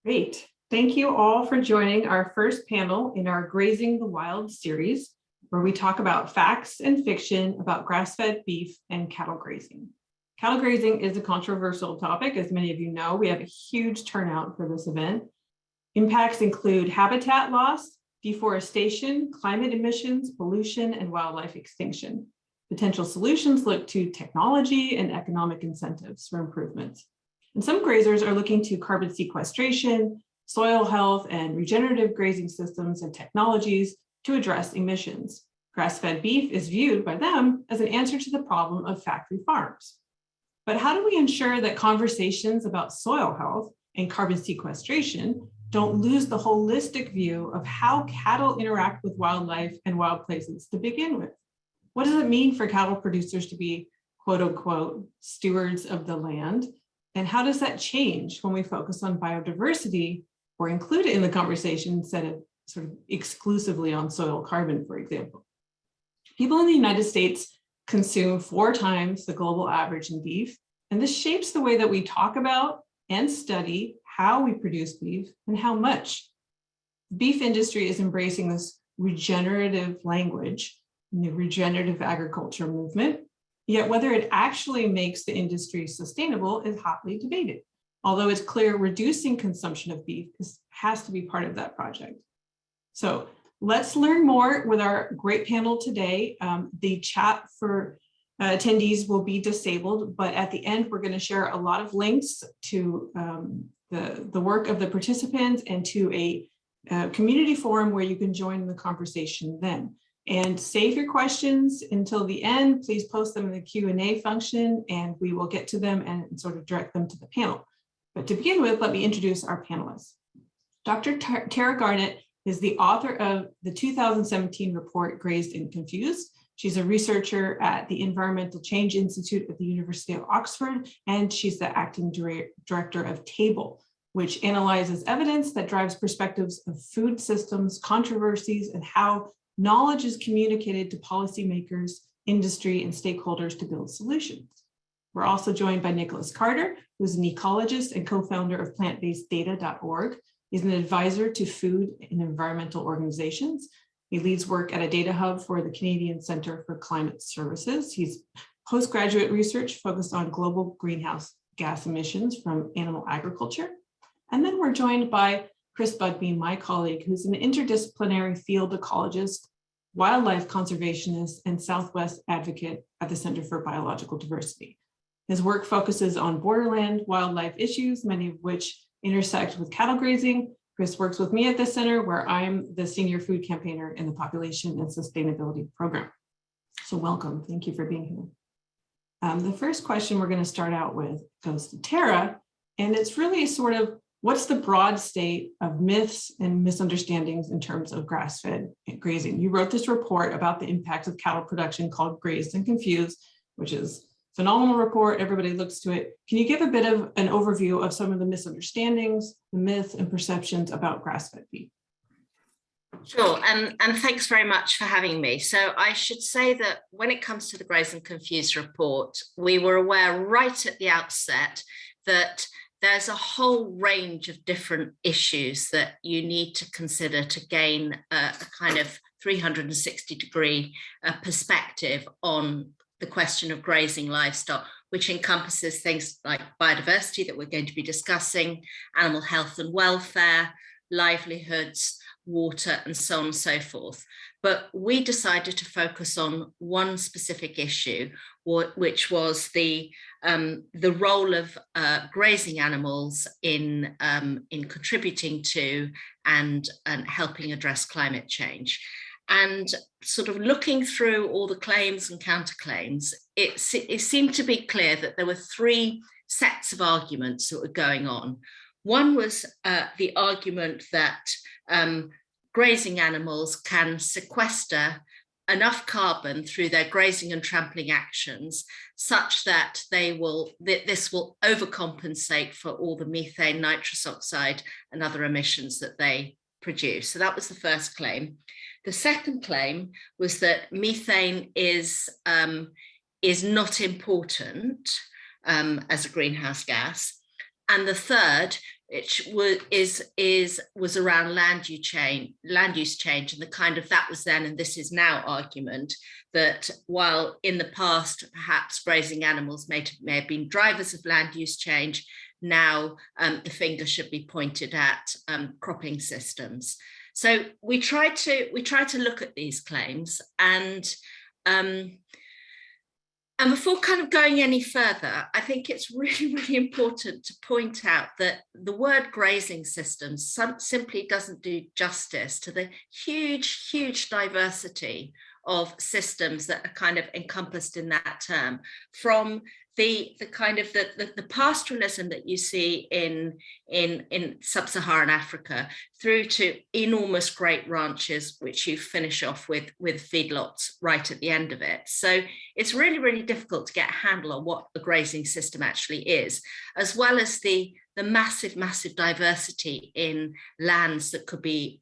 Great. Thank you all for joining our first panel in our Grazing the Wild series, where we talk about facts and fiction about grass-fed beef and cattle grazing. Cattle grazing is a controversial topic, as many of you know. We have a huge turnout for this event. Impacts include habitat loss, deforestation, climate emissions, pollution, and wildlife extinction. Potential solutions look to technology and economic incentives for improvements. And some grazers are looking to carbon sequestration, soil health, and regenerative grazing systems and technologies to address emissions. Grass-fed beef is viewed by them as an answer to the problem of factory farms. But how do we ensure that conversations about soil health and carbon sequestration don't lose the holistic view of how cattle interact with wildlife and wild places to begin with? What does it mean for cattle producers to be, quote unquote, stewards of the land? And how does that change when we focus on biodiversity or include it in the conversation instead of sort of exclusively on soil carbon, for example? People in the United States consume 4 times the global average in beef, and this shapes the way that we talk about and study how we produce beef and how much. The beef industry is embracing this regenerative language in the regenerative agriculture movement, yet whether it actually makes the industry sustainable is hotly debated. Although it's clear reducing consumption of beef has to be part of that project. So let's learn more with our great panel today. The chat for attendees will be disabled, but at the end, we're going to share a lot of links to the work of the participants and to a community forum where you can join the conversation then. And save your questions until the end. Please post them in the Q&A function and we will get to them and sort of direct them to the panel. But to begin with, let me introduce our panelists. Dr. Tara Garnett is the author of the 2017 report, Grazed and Confused. She's a researcher at the Environmental Change Institute at the University of Oxford, and she's the acting director of TABLE, which analyzes evidence that drives perspectives of food systems, controversies, and how knowledge is communicated to policymakers, industry, and stakeholders to build solutions. We're also joined by Nicholas Carter, who's an ecologist and co-founder of plantbaseddata.org. He's an advisor to food and environmental organizations. He leads work at a data hub for the Canadian Centre for Climate Services. He's postgraduate research focused on global greenhouse gas emissions from animal agriculture. And then we're joined by Chris Bugby, my colleague, who's an interdisciplinary field ecologist, wildlife conservationist, and Southwest advocate at the Center for Biological Diversity. His work focuses on borderland wildlife issues, many of which intersect with cattle grazing. Chris works with me at the center, where I'm the senior food campaigner in the Population and Sustainability Program. So welcome, thank you for being here. The first question we're going to start out with goes to Tara, and it's really sort of, what's the broad state of myths and misunderstandings in terms of grass-fed grazing? You wrote this report about the impacts of cattle production called Grazed and Confused, which is a phenomenal report. Everybody looks to it. Can you give a bit of an overview of some of the misunderstandings, the myths and perceptions about grass-fed beef? Sure, and thanks very much for having me. So I should say that when it comes to the Grazed and Confused report, we were aware right at the outset that there's a whole range of different issues that you need to consider to gain a kind of 360-degree perspective on the question of grazing livestock, which encompasses things like biodiversity that we're going to be discussing, animal health and welfare, livelihoods, water, and so on and so forth. But we decided to focus on one specific issue, which was the role of grazing animals in contributing to and helping address climate change. And sort of looking through all the claims and counterclaims, it seemed to be clear that there were 3 sets of arguments that were going on. One was the argument that grazing animals can sequester enough carbon through their grazing and trampling actions such that this will overcompensate for all the methane, nitrous oxide, and other emissions that they produce. So that was the first claim. The second claim was that methane is not important as a greenhouse gas. And the third, which was around land use change, and the kind of that was then and this is now argument that while in the past perhaps grazing animals may have been drivers of land use change, now the finger should be pointed at cropping systems. So we try to look at these claims, and before kind of going any further, I think it's really, really important to point out that the word grazing systems simply doesn't do justice to the huge, huge diversity of systems that are kind of encompassed in that term, from the kind of the pastoralism that you see in sub-Saharan Africa through to enormous great ranches, which you finish off with feedlots right at the end of it. So it's really, really difficult to get a handle on what a grazing system actually is, as well as the massive, massive diversity in lands that could be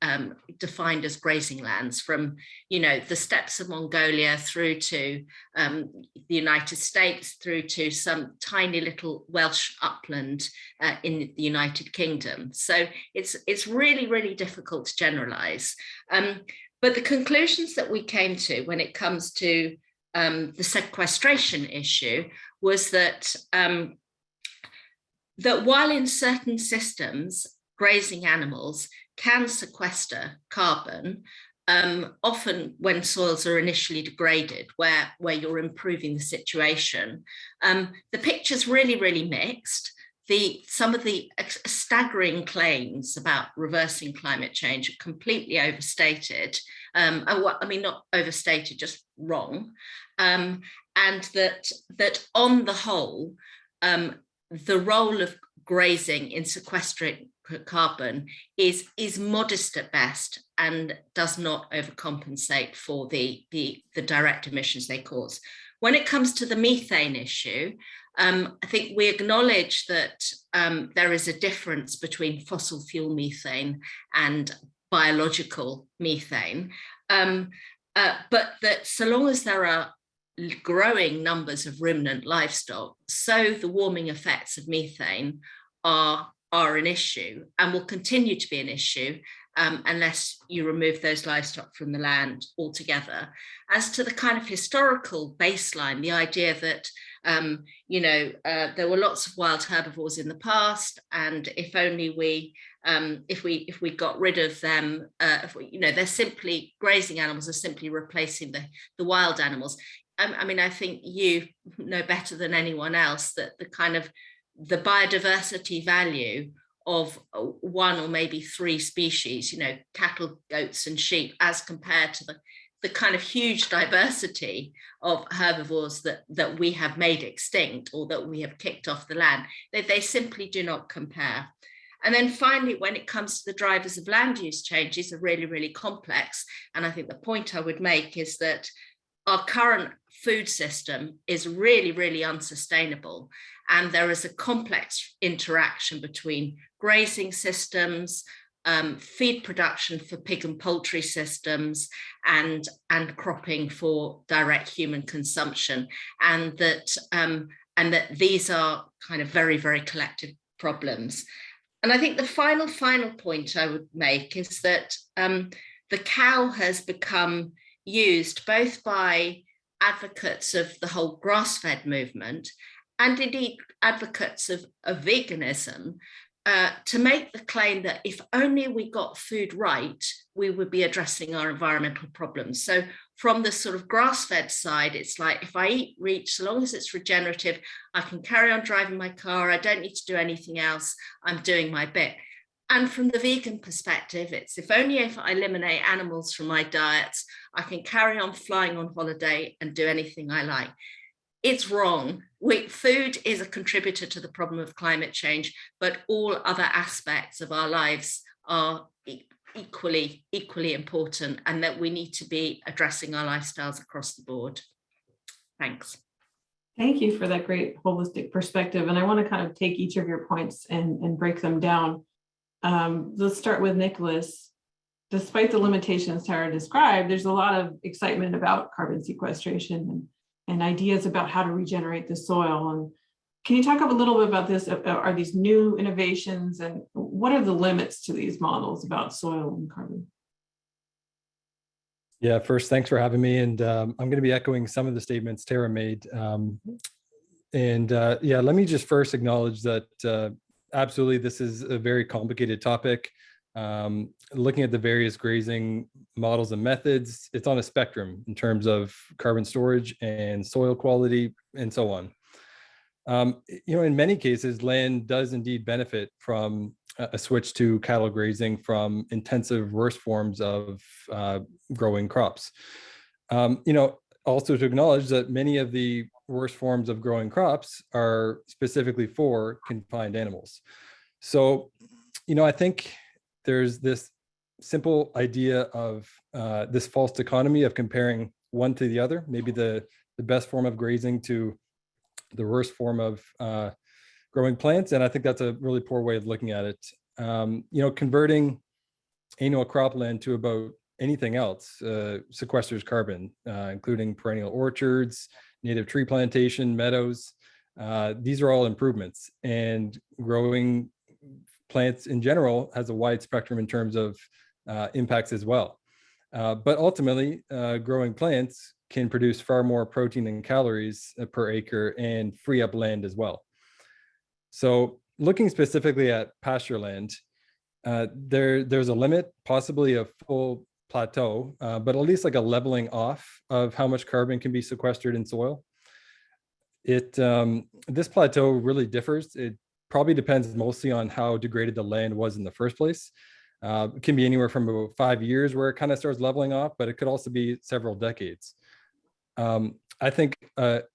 defined as grazing lands, from, you know, the steppes of Mongolia through to the United States, through to some tiny little Welsh upland in the United Kingdom. So it's really, really difficult to generalize. But the conclusions that we came to when it comes to the sequestration issue was that that while in certain systems, grazing animals can sequester carbon, often when soils are initially degraded, where you're improving the situation, the picture's really, really mixed. Some of the staggering claims about reversing climate change are completely overstated. I mean, not overstated, just wrong. And that on the whole, the role of grazing in sequestering carbon is modest at best and does not overcompensate for the direct emissions they cause. When it comes to the methane issue, I think we acknowledge that there is a difference between fossil fuel methane and biological methane, but that so long as there are growing numbers of ruminant livestock, so the warming effects of methane are an issue and will continue to be an issue unless you remove those livestock from the land altogether. As to the kind of historical baseline, the idea that there were lots of wild herbivores in the past, and if only we if we got rid of them, they're simply, grazing animals are simply replacing the wild animals. I mean, I think you know better than anyone else that the biodiversity value of one or maybe three species, cattle, goats and sheep, as compared to the kind of huge diversity of herbivores that we have made extinct or that we have kicked off the land, they simply do not compare. And then finally, when it comes to the drivers of land use changes, are really, really complex. And I think the point I would make is that our current food system is really, really unsustainable. And there is a complex interaction between grazing systems, feed production for pig and poultry systems, and cropping for direct human consumption. And that these are kind of very, very collective problems. And I think the final point I would make is that the cow has become used both by advocates of the whole grass-fed movement and indeed advocates of veganism to make the claim that if only we got food right, we would be addressing our environmental problems. So from the sort of grass-fed side, it's like, if I eat reach, so long as it's regenerative, I can carry on driving my car, I don't need to do anything else, I'm doing my bit. And from the vegan perspective, it's if I eliminate animals from my diets, I can carry on flying on holiday and do anything I like. It's wrong. Food is a contributor to the problem of climate change, but all other aspects of our lives are equally important, and that we need to be addressing our lifestyles across the board. Thanks. Thank you for that great holistic perspective. And I want to kind of take each of your points and break them down. Let's start with Nicholas. Despite the limitations Tara described, there's a lot of excitement about carbon sequestration and ideas about how to regenerate the soil. Can you talk a little bit about this? Are these new innovations, and what are the limits to these models about soil and carbon? Yeah, first, thanks for having me. And I'm going to be echoing some of the statements Tara made. Yeah, let me just first acknowledge that absolutely this is a very complicated topic. Looking at the various grazing models and methods, it's on a spectrum in terms of carbon storage and soil quality and so on. In many cases, land does indeed benefit from a switch to cattle grazing from intensive worst forms of growing crops. Also to acknowledge that many of the worst forms of growing crops are specifically for confined animals. So, I think there's this simple idea of this false dichotomy of comparing one to the other, maybe the best form of grazing to the worst form of growing plants. And I think that's a really poor way of looking at it. Converting annual cropland to about anything else sequesters carbon, including perennial orchards, native tree plantation, meadows. These are all improvements, and growing plants in general has a wide spectrum in terms of impacts as well. But ultimately, growing plants can produce far more protein and calories per acre and free up land as well. So looking specifically at pasture land, there's a limit, possibly a full plateau, but at least like a leveling off of how much carbon can be sequestered in soil. This plateau really differs. It probably depends mostly on how degraded the land was in the first place. It can be anywhere from about 5 years where it kind of starts leveling off, but it could also be several decades. I think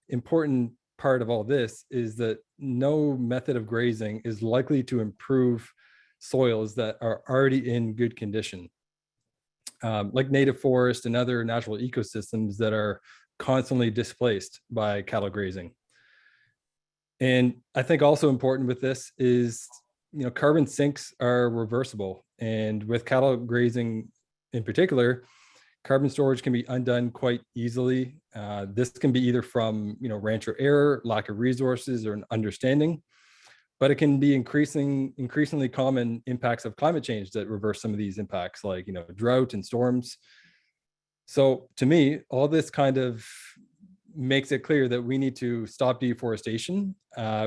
important part of all this is that no method of grazing is likely to improve soils that are already in good condition, like native forest and other natural ecosystems that are constantly displaced by cattle grazing. And I think also important with this is, carbon sinks are reversible, and with cattle grazing in particular, carbon storage can be undone quite easily. This can be either from, rancher error, lack of resources, or an understanding, but it can be increasingly common impacts of climate change that reverse some of these impacts, like, drought and storms. So to me, all this kind of makes it clear that we need to stop deforestation.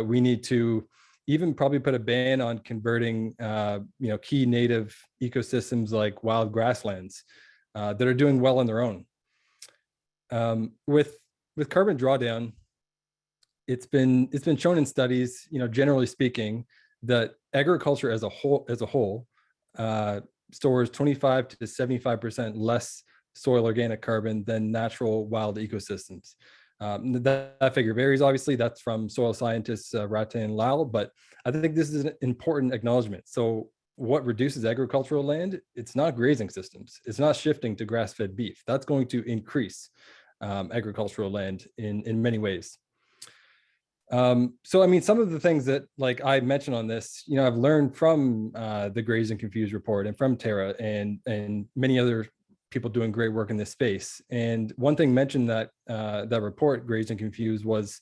We need to even probably put a ban on converting, key native ecosystems like wild grasslands that are doing well on their own. With carbon drawdown, it's been shown in studies, generally speaking, that agriculture as a whole stores 25 to 75% less soil organic carbon than natural wild ecosystems. That figure varies, obviously. That's from soil scientists Ratin and Lal, but I think this is an important acknowledgement. So what reduces agricultural land? It's not grazing systems. It's not shifting to grass-fed beef. That's going to increase agricultural land in many ways. So, I mean, some of the things that, like I mentioned on this, I've learned from the Grazing Confused report and from Tara and many other people doing great work in this space. And one thing mentioned that report, Grazing Confused, was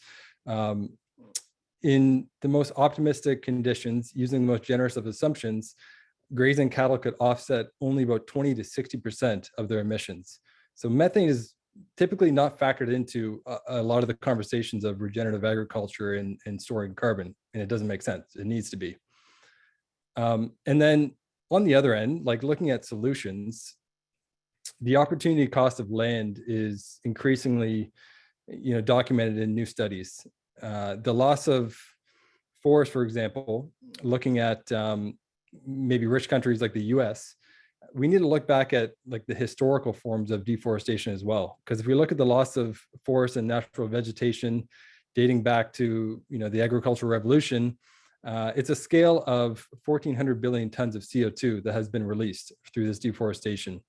in the most optimistic conditions, using the most generous of assumptions, grazing cattle could offset only about 20 to 60% of their emissions. So methane is typically not factored into a lot of the conversations of regenerative agriculture and storing carbon, and it doesn't make sense. It needs to be. And then on the other end, like looking at solutions, the opportunity cost of land is increasingly, documented in new studies. The loss of forest, for example, looking at maybe rich countries like the US, we need to look back at like the historical forms of deforestation as well. Because if we look at the loss of forest and natural vegetation dating back to, the agricultural revolution, it's a scale of 1,400 billion tons of CO2 that has been released through this deforestation,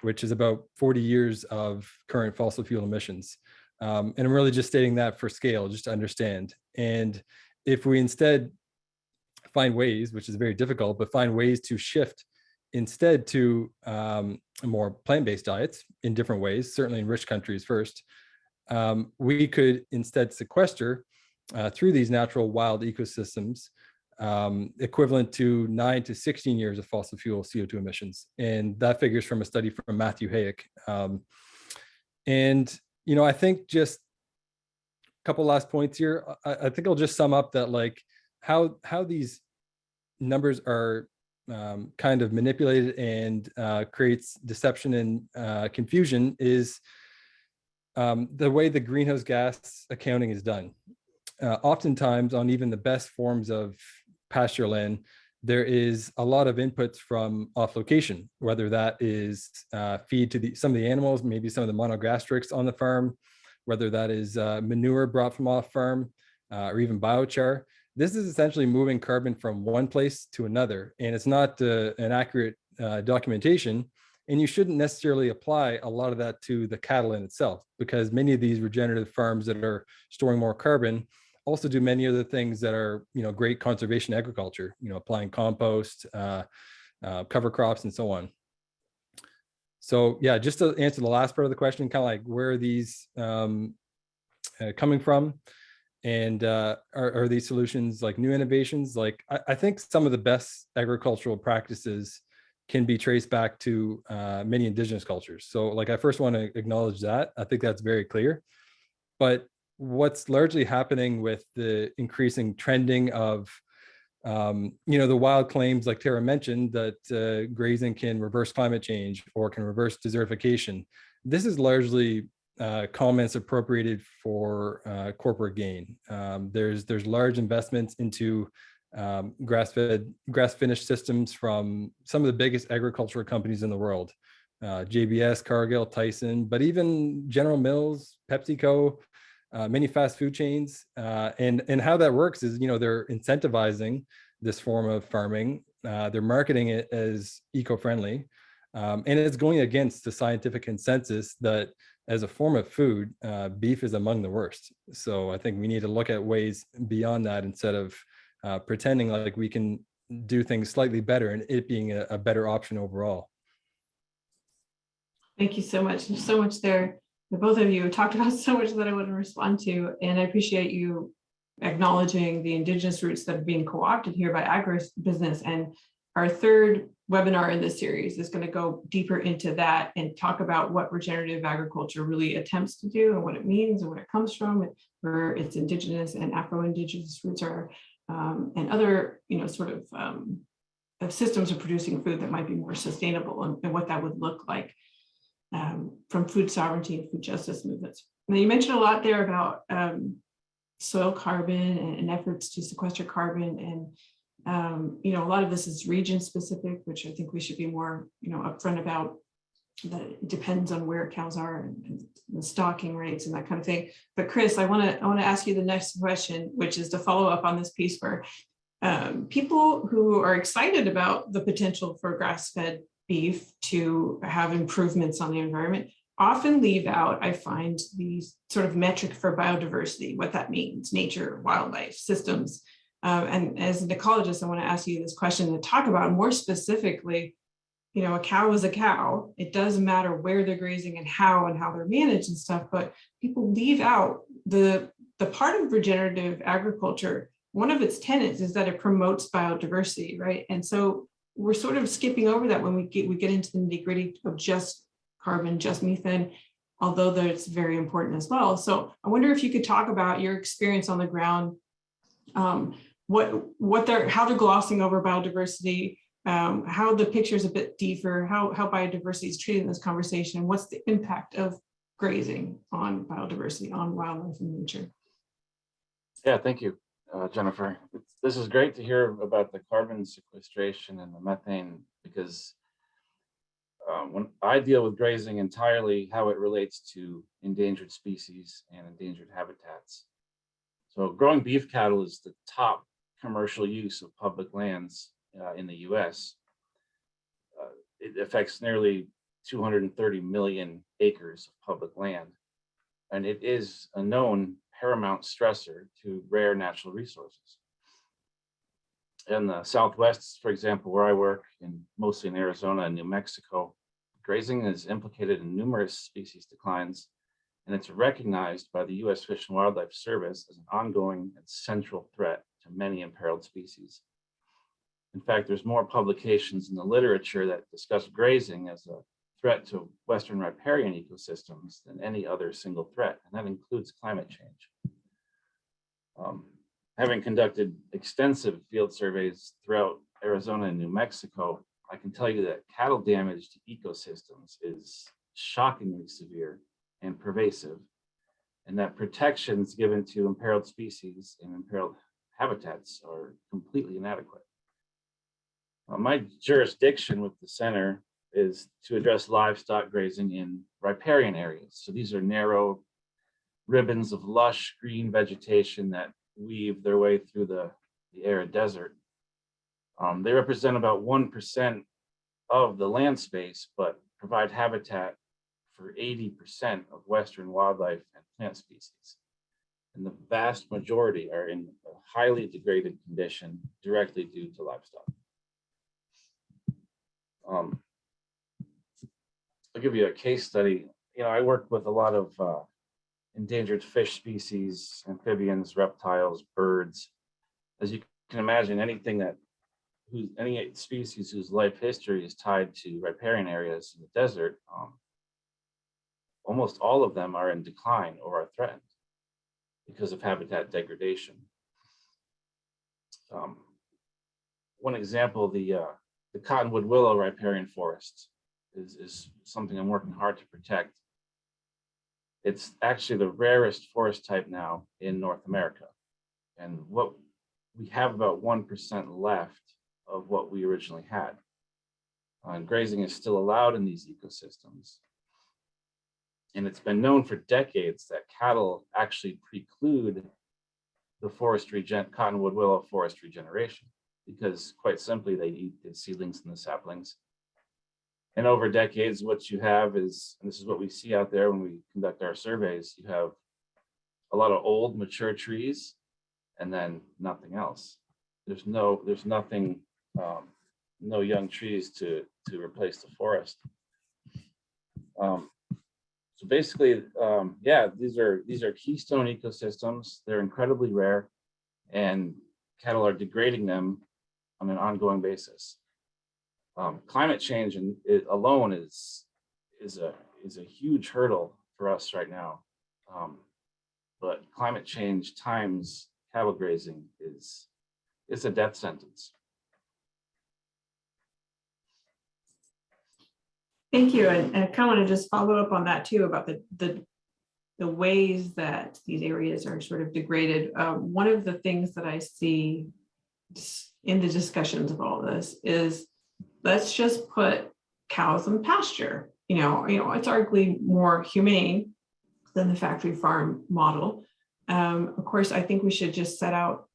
which is about 40 years of current fossil fuel emissions. And I'm really just stating that for scale, just to understand. And if we instead find ways, which is very difficult, but find ways to shift instead to more plant-based diets in different ways, certainly in rich countries first, we could instead sequester through these natural wild ecosystems, equivalent to 9 to 16 years of fossil fuel CO2 emissions. And that figures from a study from Matthew Hayek. And, I think just a couple last points here. I think I'll just sum up that like how these numbers are kind of manipulated and creates deception and confusion is the way the greenhouse gas accounting is done. Oftentimes on even the best forms of pasture land, there is a lot of inputs from off location, whether that is feed to some of the animals, maybe some of the monogastrics on the farm, whether that is manure brought from off farm, or even biochar. This is essentially moving carbon from one place to another, and it's not an accurate documentation. And you shouldn't necessarily apply a lot of that to the cattle in itself, because many of these regenerative farms that are storing more carbon also do many other things that are, great conservation agriculture, applying compost, cover crops, and so on. So yeah, just to answer the last part of the question, kind of like where are these coming from? And are these solutions like new innovations? Like I think some of the best agricultural practices can be traced back to many indigenous cultures. So like I first want to acknowledge that. I think that's very clear. But what's largely happening with the increasing trending of the wild claims like Tara mentioned that grazing can reverse climate change or can reverse desertification. This is largely comments appropriated for corporate gain. There's large investments into grass finished systems from some of the biggest agricultural companies in the world, JBS, Cargill, Tyson, but even General Mills, PepsiCo, many fast food chains. And how that works is, they're incentivizing this form of farming. They're marketing it as eco-friendly. And it's going against the scientific consensus that as a form of food, beef is among the worst. So I think we need to look at ways beyond that instead of pretending like we can do things slightly better and it being a better option overall. Thank you so much. There's so much there. Both of you talked about so much that I want to respond to, and I appreciate you acknowledging the indigenous roots that are being co-opted here by agribusiness. And our third webinar in this series is going to go deeper into that and talk about what regenerative agriculture really attempts to do and what it means and what it comes from, and where its indigenous and Afro-Indigenous roots are, and other, of systems of producing food that might be more sustainable and what that would look like. From food sovereignty and food justice movements. Now, you mentioned a lot there about soil carbon and efforts to sequester carbon, and a lot of this is region specific, which I think we should be more upfront about. That it depends on where cows are and the stocking rates and that kind of thing. But Chris, I want to ask you the next question, which is to follow up on this piece where people who are excited about the potential for grass-fed beef to have improvements on the environment often leave out, I find, these sort of metric for biodiversity, what that means, nature, wildlife, systems. And as an ecologist, I want to ask you this question to talk about more specifically, a cow is a cow. It doesn't matter where they're grazing and how they're managed and stuff, but people leave out the part of regenerative agriculture. One of its tenets is that it promotes biodiversity, right? And so we're sort of skipping over that when we get into the nitty-gritty of just carbon, just methane, although that's very important as well. So I wonder if you could talk about your experience on the ground, how they're glossing over biodiversity, how the picture is a bit deeper, how biodiversity is treated in this conversation, what's the impact of grazing on biodiversity, on wildlife and nature. Yeah, thank you, Jennifer. This is great to hear about the carbon sequestration and the methane, because when I deal with grazing entirely, how it relates to endangered species and endangered habitats. So growing beef cattle is the top commercial use of public lands in the US. It affects nearly 230 million acres of public land, and it is a known paramount stressor to rare natural resources. In the Southwest, for example, where I work, mostly in Arizona and New Mexico, grazing is implicated in numerous species declines and it's recognized by the U.S. Fish and Wildlife Service as an ongoing and central threat to many imperiled species. In fact, there's more publications in the literature that discuss grazing as a threat to Western riparian ecosystems than any other single threat, and that includes climate change. Having conducted extensive field surveys throughout Arizona and New Mexico, I can tell you that cattle damage to ecosystems is shockingly severe and pervasive, and that protections given to imperiled species and imperiled habitats are completely inadequate. My jurisdiction with the center is to address livestock grazing in riparian areas. So these are narrow ribbons of lush green vegetation that weave their way through the arid desert. They represent about 1% of the land space, but provide habitat for 80% of Western wildlife and plant species. And the vast majority are in a highly degraded condition directly due to livestock. I'll give you a case study. I work with a lot of endangered fish species, amphibians, reptiles, birds. As you can imagine, any species whose life history is tied to riparian areas in the desert, almost all of them are in decline or are threatened because of habitat degradation. One example, the cottonwood willow riparian forest is something I'm working hard to protect. It's actually the rarest forest type now in North America. And what we have about 1% left of what we originally had. And grazing is still allowed in these ecosystems. And it's been known for decades that cattle actually preclude the cottonwood willow forest regeneration, because quite simply they eat the seedlings and the saplings. And over decades, what you have is, and this is what we see out there when we conduct our surveys, you have a lot of old mature trees and then nothing else. There's nothing, no young trees to replace the forest. So basically, yeah, these are keystone ecosystems. They're incredibly rare, and cattle are degrading them on an ongoing basis. Climate change alone is a huge hurdle for us right now. But climate change times cattle grazing is a death sentence. Thank you. And I kind of want to just follow up on that too, about the ways that these areas are sort of degraded. One of the things that I see in the discussions of all this is, let's just put cows in pasture. It's arguably more humane than the factory farm model. Of course, I think we should just set out,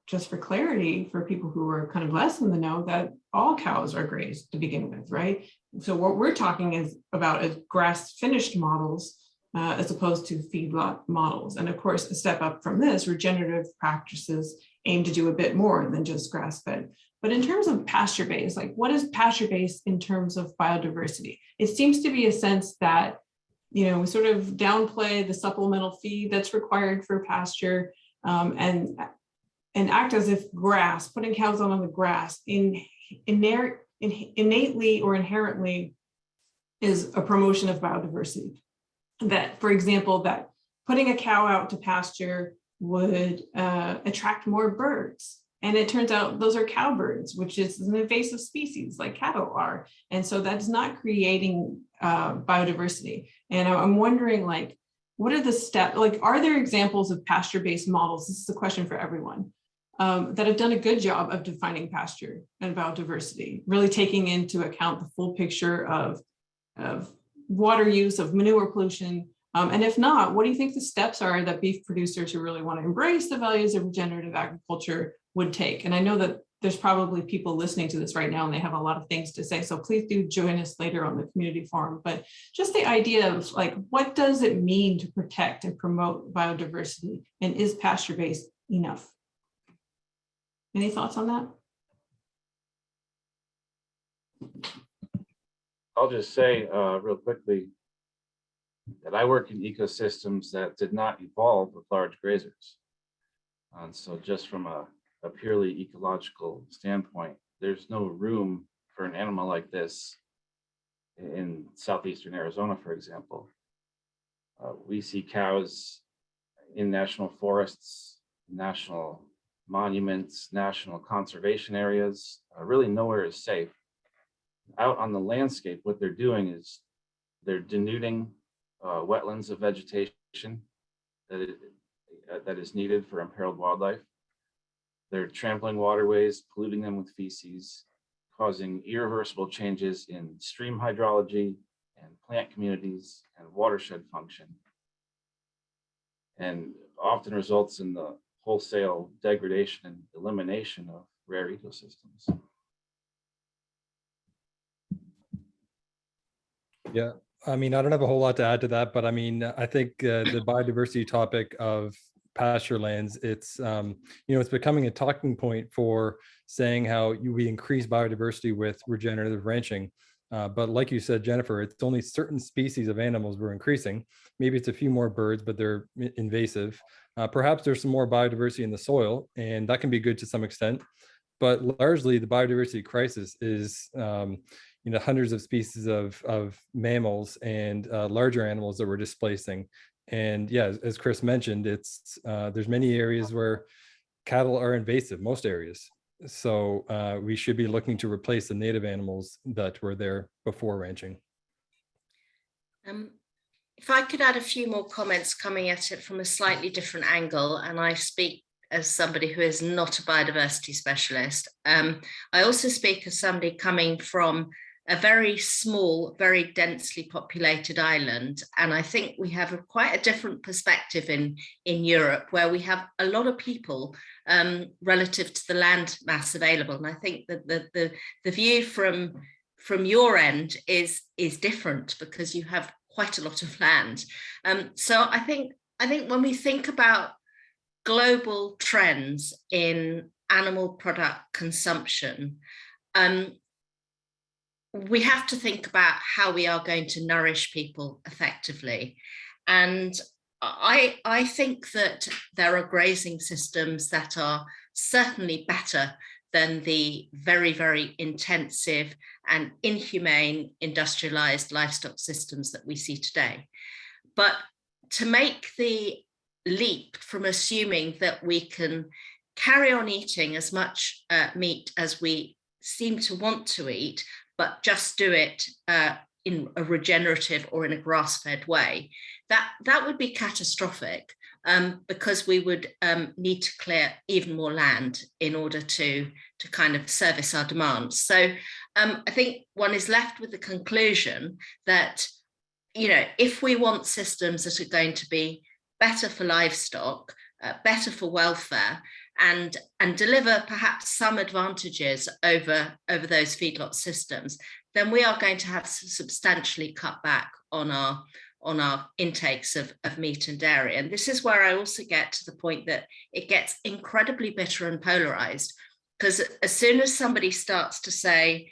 just for clarity for people who are kind of less in the know, that all cows are grazed to begin with, right? So what we're talking about is grass finished models as opposed to feedlot models. And of course, a step up from this, regenerative practices aim to do a bit more than just grass fed. But in terms of pasture-based, like what is pasture-based in terms of biodiversity? It seems to be a sense that, we sort of downplay the supplemental feed that's required for pasture, and act as if grass, putting cows on the grass, innately or inherently is a promotion of biodiversity. That, for example, that putting a cow out to pasture would attract more birds. And it turns out those are cowbirds, which is an invasive species like cattle are. And so that's not creating biodiversity. And I'm wondering, what are the steps, are there examples of pasture-based models? This is a question for everyone, that have done a good job of defining pasture and biodiversity, really taking into account the full picture of water use, of manure pollution. And if not, what do you think the steps are that beef producers who really want to embrace the values of regenerative agriculture would take? And I know that there's probably people listening to this right now and they have a lot of things to say. So please do join us later on the community forum. But just the idea of what does it mean to protect and promote biodiversity? And is pasture-based enough? Any thoughts on that? I'll just say real quickly, that I work in ecosystems that did not evolve with large grazers. And so just from a purely ecological standpoint, there's no room for an animal like this in southeastern Arizona, for example. We see cows in national forests, national monuments, national conservation areas. Really nowhere is safe. Out on the landscape, what they're doing is they're denuding wetlands of vegetation that is needed for imperiled wildlife. They're trampling waterways, polluting them with feces, causing irreversible changes in stream hydrology and plant communities and watershed function, and often results in the wholesale degradation and elimination of rare ecosystems. Yeah, I mean, I don't have a whole lot to add to that, but I mean, I think the biodiversity topic of pasture lands, it's it's becoming a talking point for saying how we increase biodiversity with regenerative ranching. But like you said, Jennifer, it's only certain species of animals we're increasing. Maybe it's a few more birds, but they're invasive. Perhaps there's some more biodiversity in the soil, and that can be good to some extent. But largely, the biodiversity crisis is hundreds of species of mammals and larger animals that we're displacing. And yeah, as Chris mentioned, it's there's many areas where cattle are invasive, most areas. So we should be looking to replace the native animals that were there before ranching. If I could add a few more comments coming at it from a slightly different angle, and I speak as somebody who is not a biodiversity specialist. I also speak as somebody coming from a very small, very densely populated island. And I think we have quite a different perspective in Europe, where we have a lot of people relative to the land mass available. And I think that the view from your end is different because you have quite a lot of land. So I think when we think about global trends in animal product consumption, we have to think about how we are going to nourish people effectively. And I think that there are grazing systems that are certainly better than the very, very intensive and inhumane industrialized livestock systems that we see today. But to make the leap from assuming that we can carry on eating as much meat as we seem to want to eat, but just do it in a regenerative or in a grass-fed way, that would be catastrophic, because we would need to clear even more land in order to kind of service our demands. So I think one is left with the conclusion that, if we want systems that are going to be better for livestock, better for welfare, and deliver perhaps some advantages over those feedlot systems, then we are going to have to substantially cut back on our intakes of meat and dairy. And this is where I also get to the point that it gets incredibly bitter and polarized, because as soon as somebody starts to say,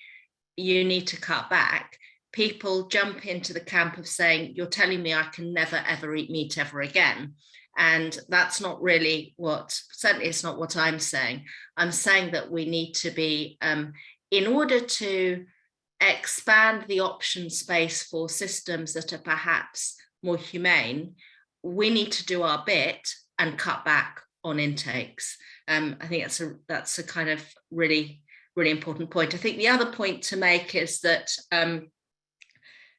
you need to cut back, people jump into the camp of saying, you're telling me I can never, ever eat meat ever again. And that's not really certainly it's not what I'm saying. I'm saying that we need to be, in order to expand the option space for systems that are perhaps more humane, we need to do our bit and cut back on intakes. I think that's a kind of really, really important point. I think the other point to make is that, and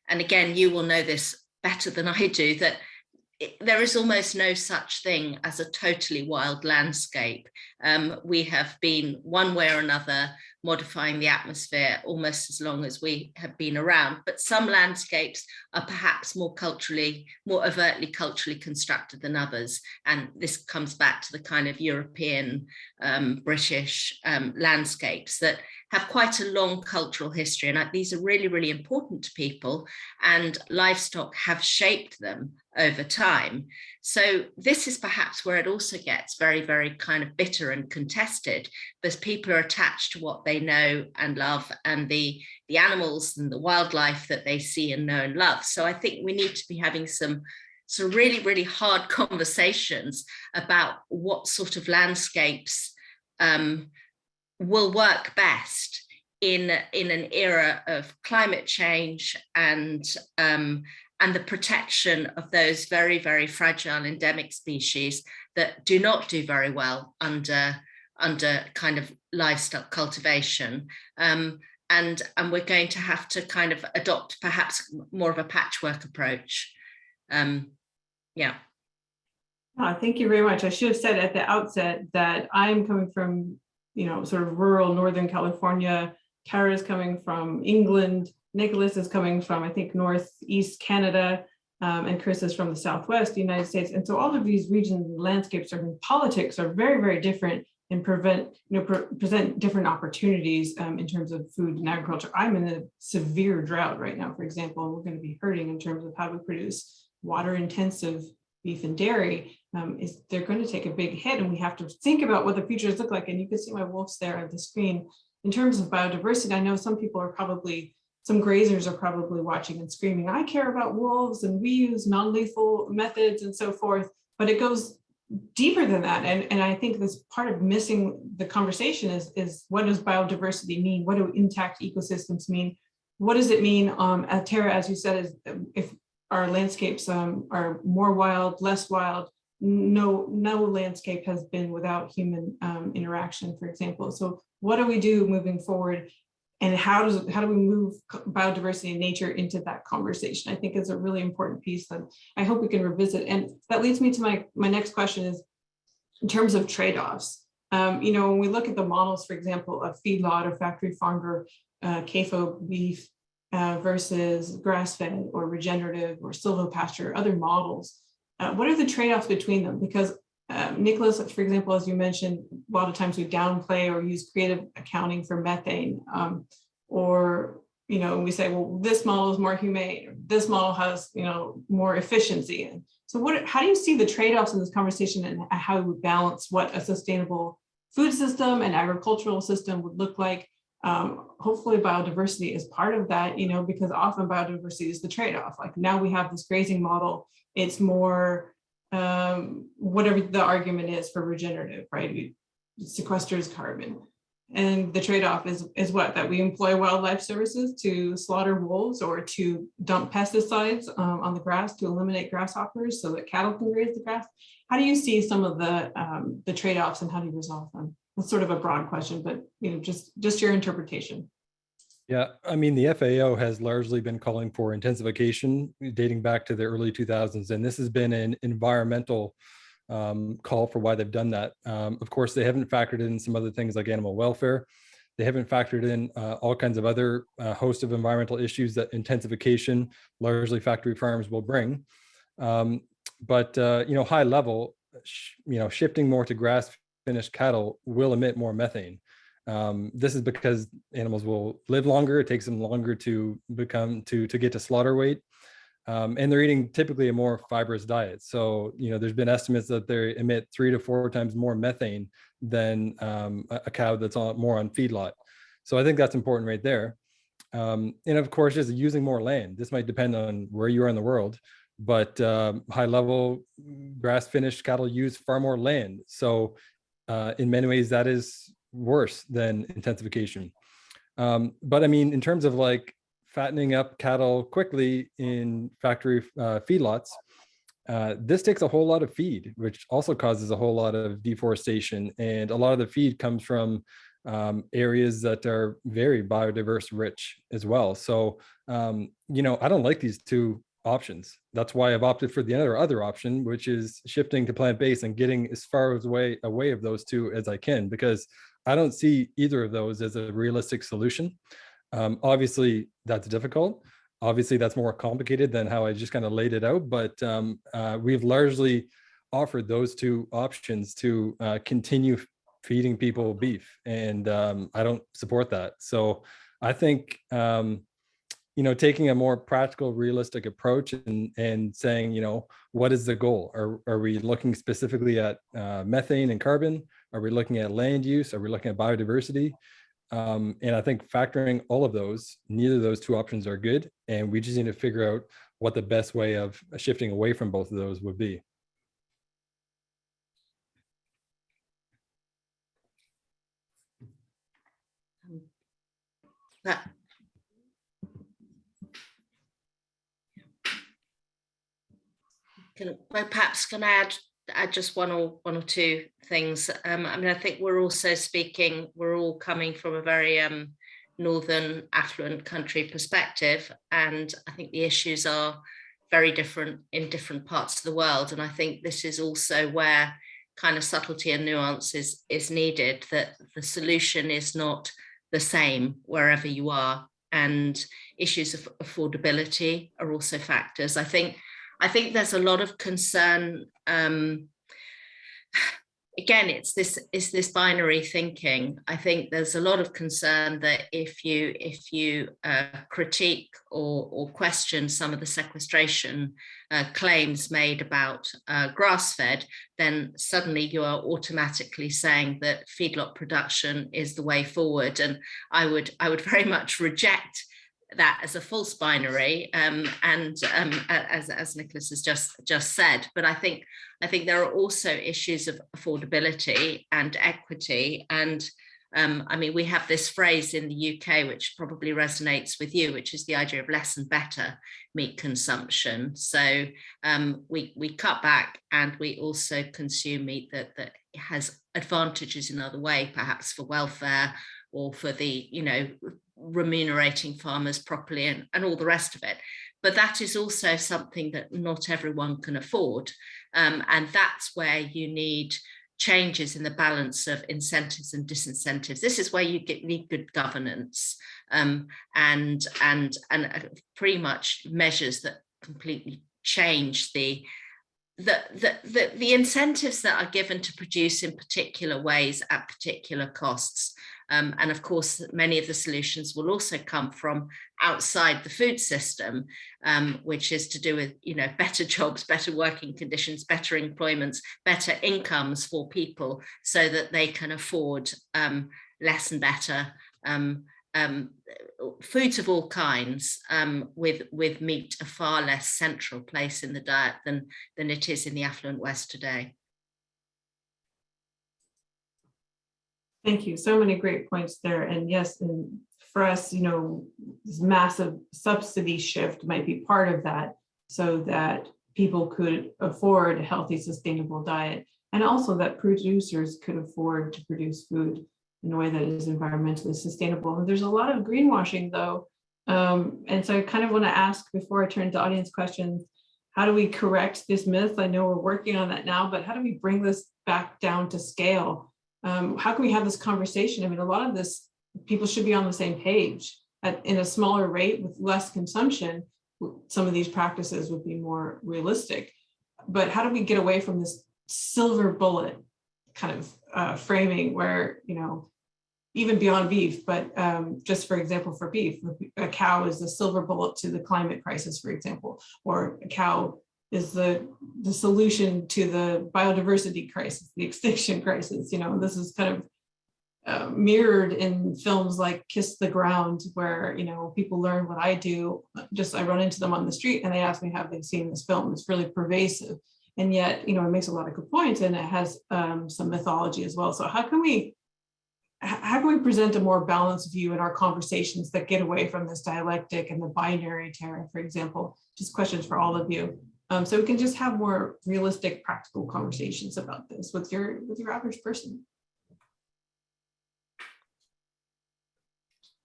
again, you will know this better than I do, that there is almost no such thing as a totally wild landscape. We have been, one way or another, modifying the atmosphere almost as long as we have been around. But some landscapes are perhaps more overtly culturally constructed than others. And this comes back to the kind of European, British landscapes that have quite a long cultural history. And these are really, really important to people, and livestock have shaped them over time. So this is perhaps where it also gets very, very kind of bitter and contested, because people are attached to what they know and love, and the the animals and the wildlife that they see and know and love. So I think we need to be having some really, really hard conversations about what sort of landscapes will work best in an era of climate change and the protection of those very, very fragile endemic species that do not do very well under kind of livestock cultivation. And we're going to have to kind of adopt perhaps more of a patchwork approach. Yeah. Thank you very much. I should have said at the outset that I'm coming from, sort of rural Northern California. Kara is coming from England. Nicholas is coming from, I think, Northeast Canada, and Chris is from the Southwest United States. And so all of these regions and landscapes and politics are very, very different and present different opportunities in terms of food and agriculture. I'm in a severe drought right now, for example, and we're going to be hurting in terms of how we produce water-intensive beef and dairy. They're going to take a big hit, and we have to think about what the futures look like. And you can see my wolves there on the screen. In terms of biodiversity, I know some grazers are probably watching and screaming, I care about wolves and we use non-lethal methods and so forth, but it goes deeper than that. And I think this part of missing the conversation is what does biodiversity mean? What do intact ecosystems mean? What does it mean, Tara, as you said, is if our landscapes are more wild, less wild, no landscape has been without human interaction, for example. So what do we do moving forward? And how do we move biodiversity and nature into that conversation? I think is a really important piece that I hope we can revisit. And that leads me to my next question is in terms of trade-offs. When we look at the models, for example, of feedlot or factory farmed or CAFO beef versus grass-fed or regenerative or silvopasture, other models, what are the trade-offs between them? Because Nicholas, for example, as you mentioned, a lot of times we downplay or use creative accounting for methane, or we say, well, this model is more humane, or this model has more efficiency. And so, how do you see the trade-offs in this conversation, and how we balance what a sustainable food system and agricultural system would look like? Hopefully, biodiversity is part of that, because often biodiversity is the trade-off. Like now we have this grazing model; it's more whatever the argument is for regenerative, right? It sequesters carbon. And the trade-off is what? That we employ wildlife services to slaughter wolves or to dump pesticides on the grass to eliminate grasshoppers so that cattle can graze the grass. How do you see some of the trade-offs and how do you resolve them? That's sort of a broad question, but just your interpretation. Yeah, I mean, the FAO has largely been calling for intensification dating back to the early 2000s, and this has been an environmental call for why they've done that. Of course, they haven't factored in some other things like animal welfare. They haven't factored in all kinds of other host of environmental issues that intensification, largely factory farms, will bring. But high level, shifting more to grass-finished cattle will emit more methane. This is because animals will live longer. It takes them longer to get to slaughter weight. And they're eating typically a more fibrous diet. So, there's been estimates that they emit 3 to 4 times more methane than a cow that's more on feedlot. So I think that's important right there. And of course, just using more land. This might depend on where you are in the world, but high level grass-finished cattle use far more land. So in many ways, that is worse than intensification. But I mean, in terms of like fattening up cattle quickly in factory feedlots, this takes a whole lot of feed, which also causes a whole lot of deforestation. And a lot of the feed comes from areas that are very biodiverse rich as well. So, I don't like these two options. That's why I've opted for the other option, which is shifting to plant-based and getting as far away of those two as I can, because I don't see either of those as a realistic solution. Obviously, that's difficult. Obviously, that's more complicated than how I just kind of laid it out. But we've largely offered those two options to continue feeding people beef, and I don't support that. So I think taking a more practical, realistic approach and saying, what is the goal? Are we looking specifically at methane and carbon? Are we looking at land use? Are we looking at biodiversity? And I think factoring all of those, neither of those two options are good. And we just need to figure out what the best way of shifting away from both of those would be. Perhaps can I add just one or two things. I mean, I think we're also speaking, we're all coming from a very northern affluent country perspective, and I think the issues are very different in different parts of the world. And I think this is also where kind of subtlety and nuance is needed, that the solution is not the same wherever you are, and issues of affordability are also factors. I think there's a lot of concern. Again, it's this binary thinking. I think there's a lot of concern that if you critique or question some of the sequestration claims made about grass-fed, then suddenly you are automatically saying that feedlot production is the way forward. And I would very much reject that as a false binary, as Nicholas has just said. But I think there are also issues of affordability and equity. And I mean, we have this phrase in the UK, which probably resonates with you, which is the idea of less and better meat consumption. So we cut back, and we also consume meat that has advantages in other way, perhaps for welfare or for the, remunerating farmers properly and all the rest of it. But that is also something that not everyone can afford. And that's where you need changes in the balance of incentives and disincentives. This is where you need good governance and pretty much measures that completely change the incentives that are given to produce in particular ways at particular costs. And of course, many of the solutions will also come from outside the food system, which is to do with, better jobs, better working conditions, better employments, better incomes for people, so that they can afford less and better foods of all kinds, with meat a far less central place in the diet than it is in the affluent West today. Thank you. So many great points there. And yes, and for us, this massive subsidy shift might be part of that, so that people could afford a healthy, sustainable diet, and also that producers could afford to produce food in a way that is environmentally sustainable. And there's a lot of greenwashing, though. And so I kind of want to ask, before I turn to audience questions, how do we correct this myth? I know we're working on that now, but how do we bring this back down to scale? How can we have this conversation? I mean, a lot of this, people should be on the same page. In a smaller rate with less consumption, some of these practices would be more realistic. But how do we get away from this silver bullet kind of framing where, even beyond beef, but just for example, for beef, a cow is the silver bullet to the climate crisis, for example, or a cow is the solution to the biodiversity crisis, the extinction crisis. This is kind of mirrored in films like Kiss the Ground, where people learn what I do. I run into them on the street and they ask me, have they seen this film? It's really pervasive, and yet it makes a lot of good points, and it has some mythology as well. So how can we present a more balanced view in our conversations that get away from this dialectic and the binary terror, for example? Just questions for all of you. So we can just have more realistic, practical conversations about this with your average person.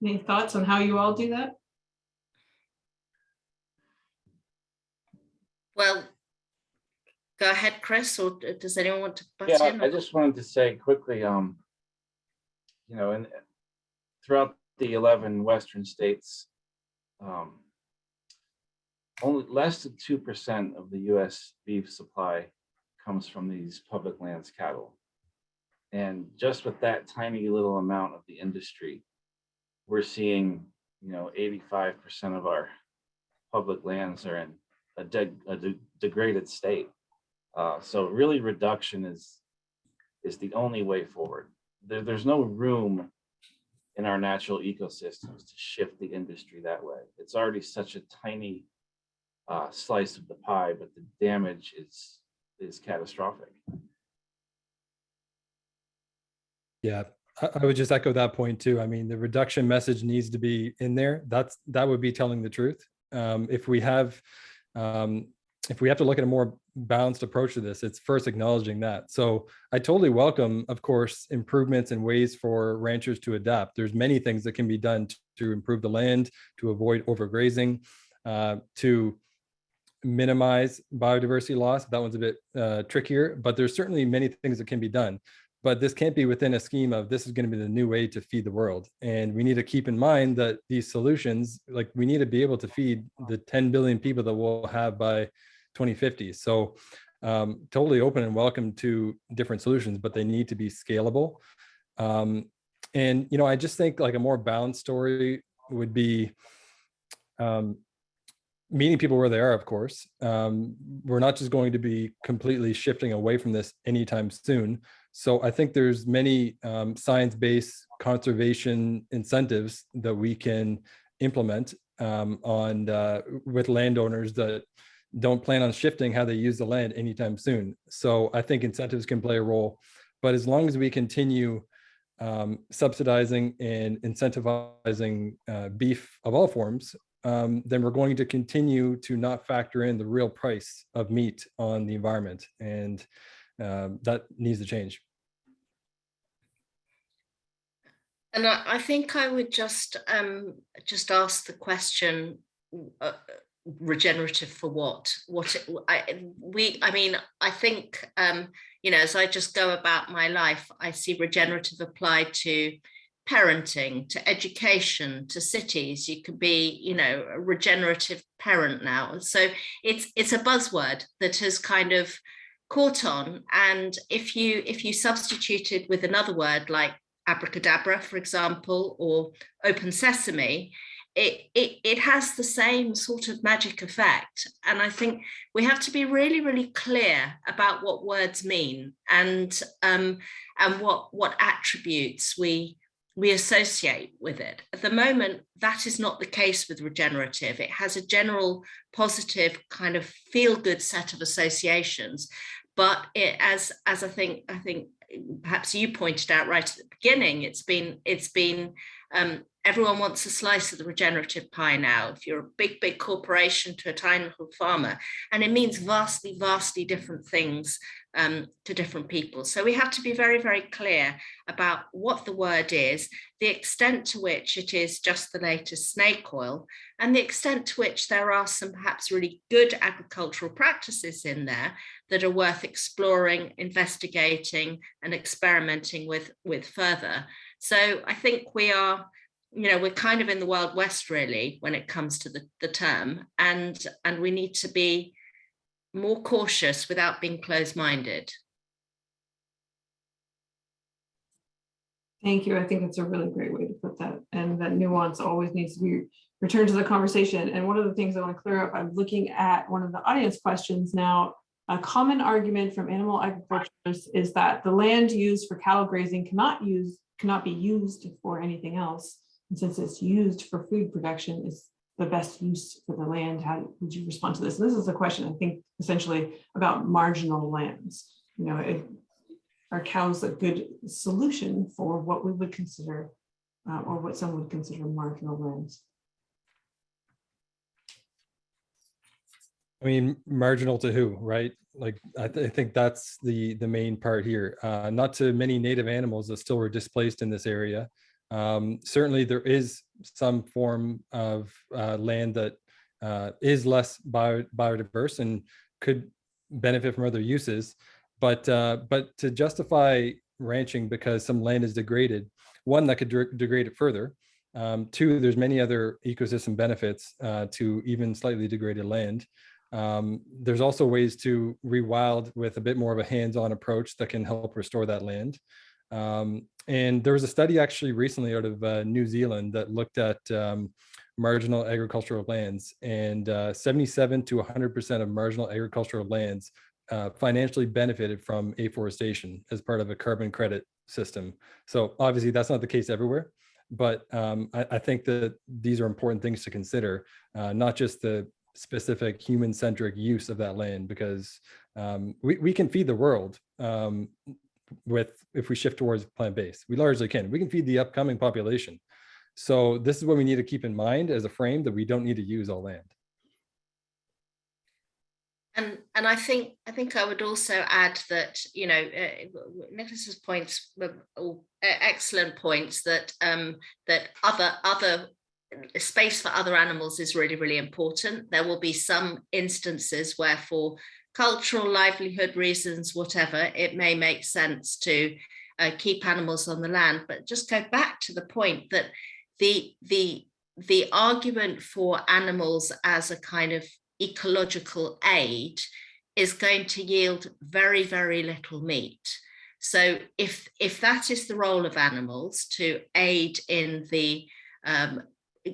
Any thoughts on how you all do that? Well, go ahead, Chris, or does anyone want to butt in? I just wanted to say quickly, throughout the 11 Western states, only less than 2% of the US beef supply comes from these public lands cattle. And just with that tiny little amount of the industry, we're seeing, 85% of our public lands are in a degraded state. So really reduction is the only way forward. There's no room in our natural ecosystems to shift the industry that way. It's already such a tiny slice of the pie, but the damage is catastrophic. Yeah, I would just echo that point too. I mean, the reduction message needs to be in there. That would be telling the truth. If we have to look at a more balanced approach to this, it's first acknowledging that. So I totally welcome, of course, improvements and ways for ranchers to adapt. There's many things that can be done to improve the land, to avoid overgrazing, to minimize biodiversity loss. That one's a bit trickier, but there's certainly many things that can be done. But this can't be within a scheme of this is going to be the new way to feed the world. And we need to keep in mind that these solutions, like we need to be able to feed the 10 billion people that we'll have by 2050. So totally open and welcome to different solutions, but they need to be scalable. And, you know, I just think like a more balanced story would be meeting people where they are, of course. We're not just going to be completely shifting away from this anytime soon. So I think there's many science-based conservation incentives that we can implement with landowners that don't plan on shifting how they use the land anytime soon. So I think incentives can play a role, but as long as we continue subsidizing and incentivizing beef of all forms, then we're going to continue to not factor in the real price of meat on the environment. And that needs to change. And I think I would just ask the question, regenerative for what? I think, you know, as I just go about my life, I see regenerative applied to parenting, to education, to cities. You could be, you know, a regenerative parent now. So it's a buzzword that has kind of caught on. And if you substitute it with another word like abracadabra, for example, or open sesame, it has the same sort of magic effect. And I think we have to be really, really clear about what words mean and what attributes we associate with it. At the moment, that is not the case with regenerative. It has a general positive kind of feel-good set of associations, but it, as I think perhaps you pointed out right at the beginning, it's been everyone wants a slice of the regenerative pie now. If you're a big corporation to a tiny little farmer, and it means vastly different things to different people. So we have to be very, very clear about what the word is, the extent to which it is just the latest snake oil, and the extent to which there are some perhaps really good agricultural practices in there that are worth exploring, investigating, and experimenting with further. So I think we are, you know, we're kind of in the Wild West really when it comes to the term, and we need to be more cautious without being closed-minded. Thank you. I think that's a really great way to put that. And that nuance always needs to be returned to the conversation. And one of the things I want to clear up, I'm looking at one of the audience questions now. A common argument from animal agriculturists is that the land used for cattle grazing cannot be used for anything else. And since it's used for food production, is the best use for the land. How would you respond to this? And this is a question, I think, essentially about marginal lands. You know, are cows a good solution for what we would consider, or what some would consider marginal lands? I mean, marginal to who, right? Like, I think that's the main part here. Not to many native animals that still were displaced in this area. Certainly there is some form of land that is less biodiverse and could benefit from other uses, but to justify ranching because some land is degraded, one, that could degrade it further. Two, there's many other ecosystem benefits to even slightly degraded land. There's also ways to rewild with a bit more of a hands-on approach that can help restore that land. And there was a study actually recently out of New Zealand that looked at marginal agricultural lands, and 77 to 100% of marginal agricultural lands financially benefited from afforestation as part of a carbon credit system. So obviously that's not the case everywhere, But I think that these are important things to consider, not just the specific human-centric use of that land, because we can feed the world if we shift towards plant-based. We largely can. We can feed the upcoming population. So this is what we need to keep in mind as a frame, that we don't need to use all land. And I think I would also add that, you know, Nicholas's points were all excellent points, that that other space for other animals is really, really important. There will be some instances where, for cultural, livelihood reasons, whatever, it may make sense to keep animals on the land. But just go back to the point that the argument for animals as a kind of ecological aid is going to yield very, very little meat. So if that is the role of animals, to aid in the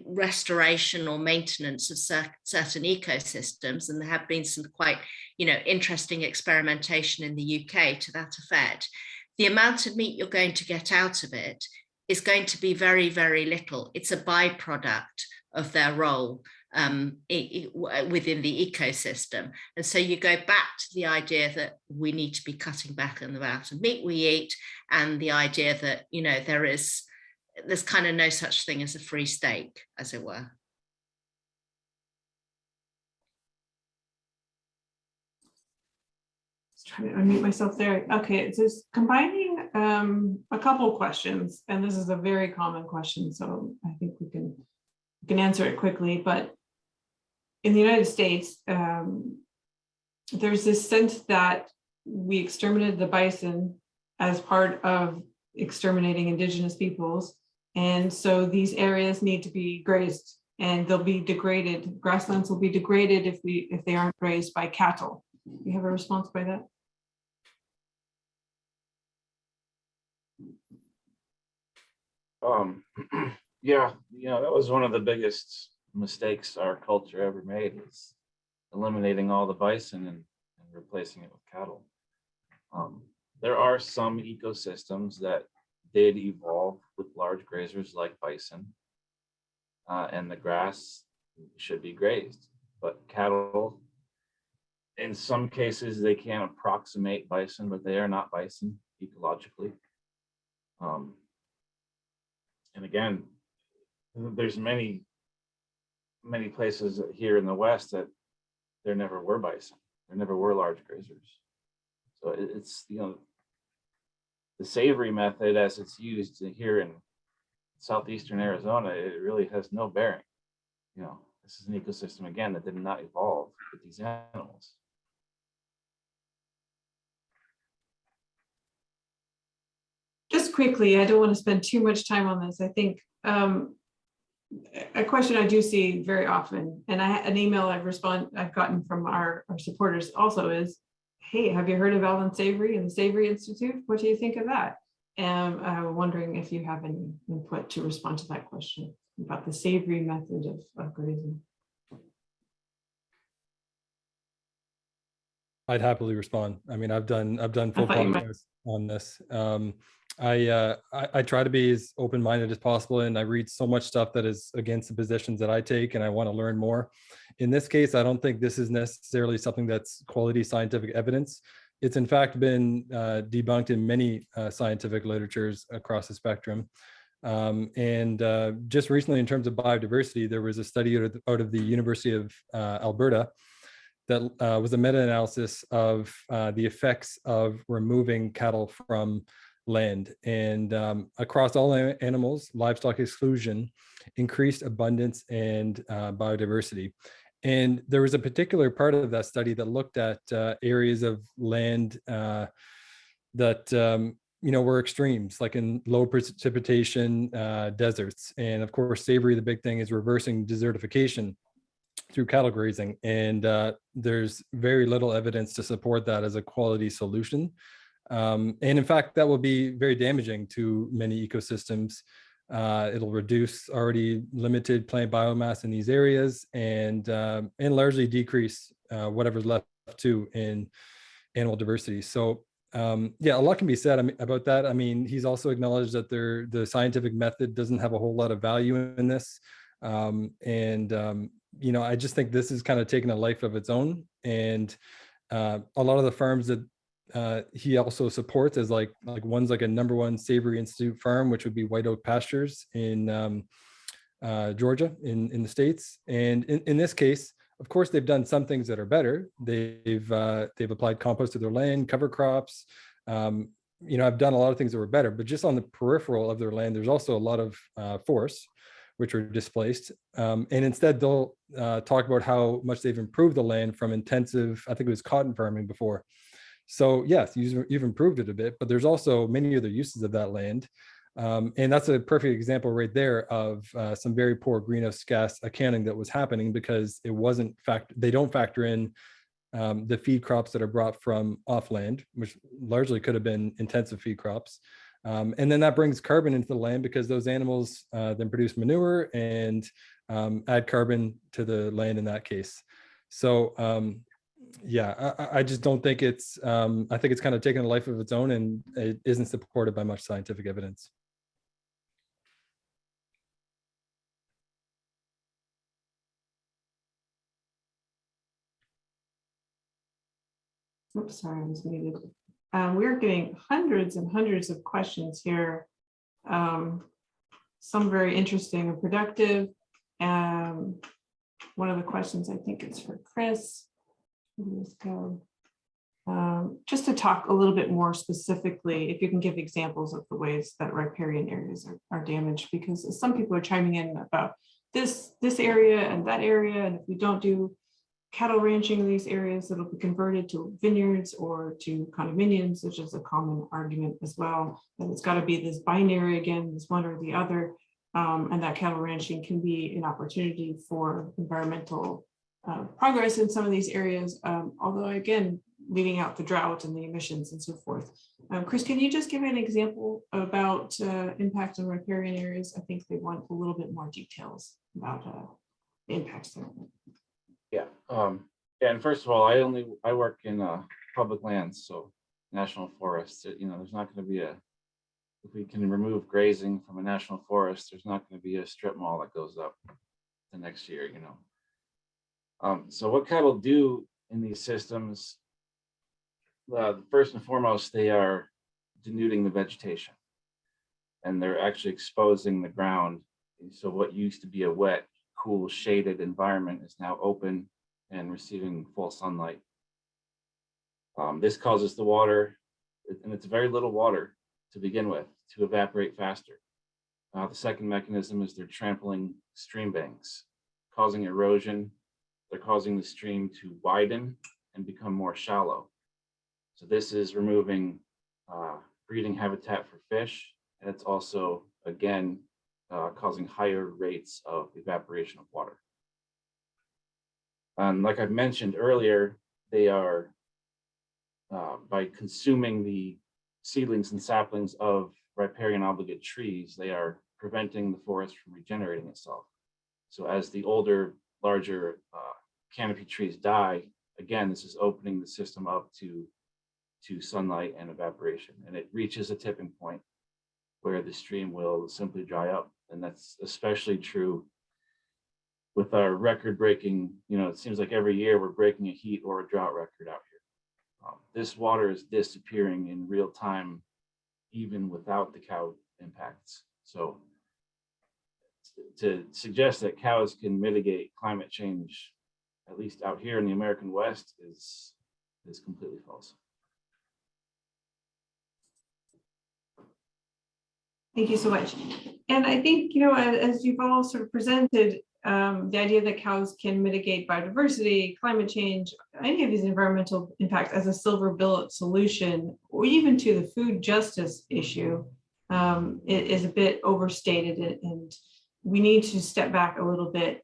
restoration or maintenance of certain ecosystems, and there have been some quite, you know, interesting experimentation in the UK to that effect, the amount of meat you're going to get out of it is going to be very, very little. It's a byproduct of their role within the ecosystem. And so you go back to the idea that we need to be cutting back on the amount of meat we eat, and the idea that, you know, there's kind of no such thing as a free steak, as it were. Just trying to unmute myself there. Okay, it's just combining a couple of questions, and this is a very common question, so I think we can answer it quickly. But in the United States, there's this sense that we exterminated the bison as part of exterminating indigenous peoples. And so these areas need to be grazed, and they'll be degraded. Grasslands will be degraded if they aren't grazed by cattle. You have a response by that? Yeah, you know, that was one of the biggest mistakes our culture ever made, is eliminating all the bison and replacing it with cattle. There are some ecosystems that did evolve with large grazers like bison, and the grass should be grazed, but cattle, in some cases, they can approximate bison, but they are not bison ecologically. And again, there's many places here in the West that there never were bison. There never were large grazers. So it's, you know, the Savory method as it's used here in southeastern Arizona, it really has no bearing. You know, this is an ecosystem, again, that did not evolve with these animals. Just quickly, I don't want to spend too much time on this. I think a question I do see very often, and an email I've gotten from our supporters also is, hey, have you heard of Alan Savory and the Savory Institute? What do you think of that? And I'm wondering if you have any input to respond to that question about the Savory method of grazing. I'd happily respond. I mean, I've done full podcasts on this. I try to be as open-minded as possible, and I read so much stuff that is against the positions that I take, and I want to learn more. In this case, I don't think this is necessarily something that's quality scientific evidence. It's in fact been debunked in many scientific literatures across the spectrum. Just recently, in terms of biodiversity, there was a study out of the University of Alberta that was a meta-analysis of the effects of removing cattle from land, and across all animals, livestock exclusion increased abundance and biodiversity. And there was a particular part of that study that looked at areas of land that were extremes, like in low precipitation deserts. And of course, Savory, the big thing is reversing desertification through cattle grazing, and there's very little evidence to support that as a quality solution. And in fact, that will be very damaging to many ecosystems. It'll reduce already limited plant biomass in these areas, and largely decrease whatever's left to in animal diversity. So Yeah, a lot can be said about that. I mean, he's also acknowledged that the scientific method doesn't have a whole lot of value in this. You know, I just think this is kind of taking a life of its own. And a lot of the farms that he also supports as like one's like a #1 Savory Institute farm, which would be White Oak Pastures in Georgia in the States. And in this case, of course, they've done some things that are better. They've applied compost to their land, cover crops. You know, I've done a lot of things that were better, but just on the peripheral of their land, there's also a lot of forests which are displaced. And instead, they'll talk about how much they've improved the land from intensive, I think it was cotton farming before. So yes, you've improved it a bit, but there's also many other uses of that land. And that's a perfect example right there of some very poor greenhouse gas accounting that was happening because it wasn't they don't factor in the feed crops that are brought from off land, which largely could have been intensive feed crops. And then that brings carbon into the land because those animals then produce manure and add carbon to the land in that case. So yeah, I just don't think it's, I think it's kind of taken a life of its own and it isn't supported by much scientific evidence. Oops, sorry, I was muted. We're getting hundreds and hundreds of questions here. Some very interesting and productive. One of the questions I think is for Chris. Let's go. Just to talk a little bit more specifically, if you can give examples of the ways that riparian areas are damaged, because some people are chiming in about this area and that area, and if we don't do cattle ranching in these areas, it'll be converted to vineyards or to condominiums, which is a common argument as well. And it's got to be this binary again, this one or the other, and that cattle ranching can be an opportunity for environmental progress in some of these areas, although again, leaving out the drought and the emissions and so forth. Chris, can you just give an example about impact on riparian areas? I think they want a little bit more details about the impacts there. Yeah. And first of all, I work in public lands, so national forests. You know, there's not going to be if we can remove grazing from a national forest, there's not going to be a strip mall that goes up the next year. You know. So what cattle do in these systems? First and foremost, they are denuding the vegetation, and they're actually exposing the ground. So what used to be a wet, cool, shaded environment is now open and receiving full sunlight. This causes the water, and it's very little water to begin with, to evaporate faster. The second mechanism is they're trampling stream banks, causing erosion. They're causing the stream to widen and become more shallow. So this is removing breeding habitat for fish, and it's also, again, causing higher rates of evaporation of water. And like I mentioned earlier, they are, by consuming the seedlings and saplings of riparian obligate trees, they are preventing the forest from regenerating itself. So as the older, larger canopy trees die, again, this is opening the system up to sunlight and evaporation, and it reaches a tipping point where the stream will simply dry up. And that's especially true with our record-breaking, you know, it seems like every year we're breaking a heat or a drought record out here. This water is disappearing in real time, even without the cow impacts. So to suggest that cows can mitigate climate change, at least out here in the American West, is completely false. Thank you so much. And I think, you know, as you've all sort of presented, the idea that cows can mitigate biodiversity, climate change, any of these environmental impacts as a silver bullet solution, or even to the food justice issue, it is a bit overstated, and we need to step back a little bit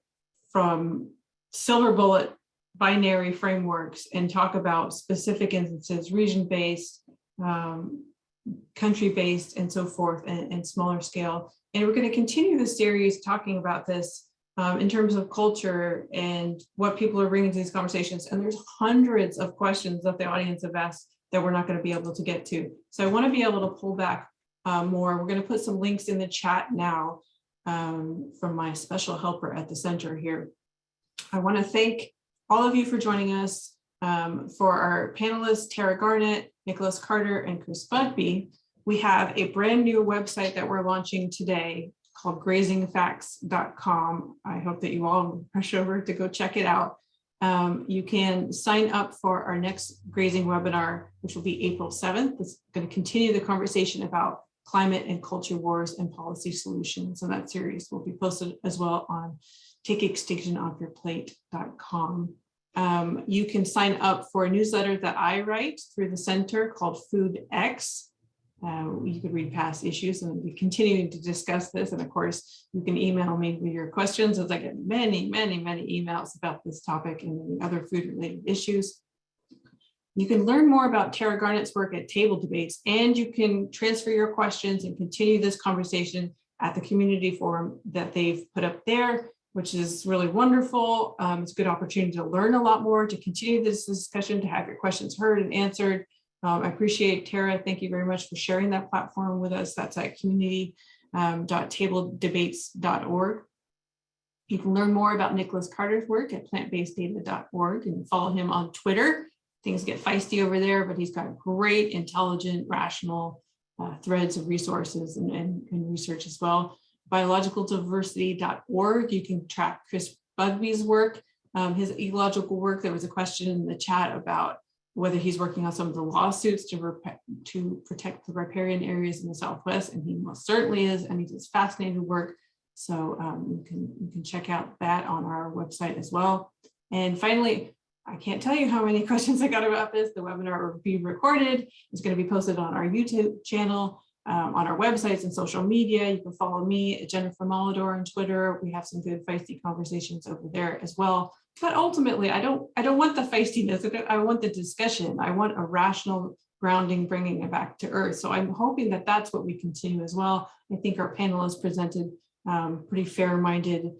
from silver bullet binary frameworks and talk about specific instances, region-based, country-based, and so forth, and smaller scale. And we're going to continue the series talking about this in terms of culture and what people are bringing to these conversations. And there's hundreds of questions that the audience have asked that we're not going to be able to get to. So I want to be able to pull back more. We're going to put some links in the chat now from my special helper at the center here. I want to thank all of you for joining us. For our panelists, Tara Garnett, Nicholas Carter, and Chris Budby, we have a brand new website that we're launching today called grazingfacts.com. I hope that you all rush over to go check it out. You can sign up for our next grazing webinar, which will be April 7th. It's going to continue the conversation about climate and culture wars and policy solutions. And that series will be posted as well on takeextinctionoffyourplate.com. You can sign up for a newsletter that I write through the center called Food X. You can read past issues and we continue to discuss this. And of course, you can email me with your questions, as I get many, many, many emails about this topic and many other food related issues. You can learn more about Tara Garnett's work at Table Debates, and you can transfer your questions and continue this conversation at the community forum that they've put up there, which is really wonderful. It's a good opportunity to learn a lot more, to continue this discussion, to have your questions heard and answered. I appreciate Tara. Thank you very much for sharing that platform with us. That's at community.tabledebates.org. You can learn more about Nicholas Carter's work at plantbaseddata.org and follow him on Twitter. Things get feisty over there, but he's got great, intelligent, rational threads of resources and research as well. Biologicaldiversity.org. You can track Chris Budby's work, his ecological work. There was a question in the chat about whether he's working on some of the lawsuits to protect the riparian areas in the Southwest, and he most certainly is, and he does fascinating work. So you can check out that on our website as well. And finally, I can't tell you how many questions I got about this. The webinar will be recorded. It's going to be posted on our YouTube channel, on our websites and social media. You can follow me at Jennifer Molador on Twitter. We have some good feisty conversations over there as well. But ultimately, I don't want the feistiness. I want the discussion. I want a rational grounding, bringing it back to earth. So I'm hoping that that's what we continue as well. I think our panelists presented pretty fair-minded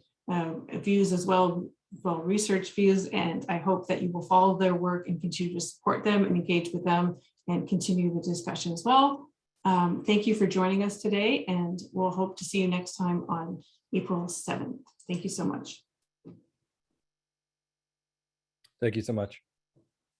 views as well research views, and I hope that you will follow their work and continue to support them and engage with them and continue the discussion as well. Thank you for joining us today, and we'll hope to see you next time on April 7th. Thank you so much. Thank you so much.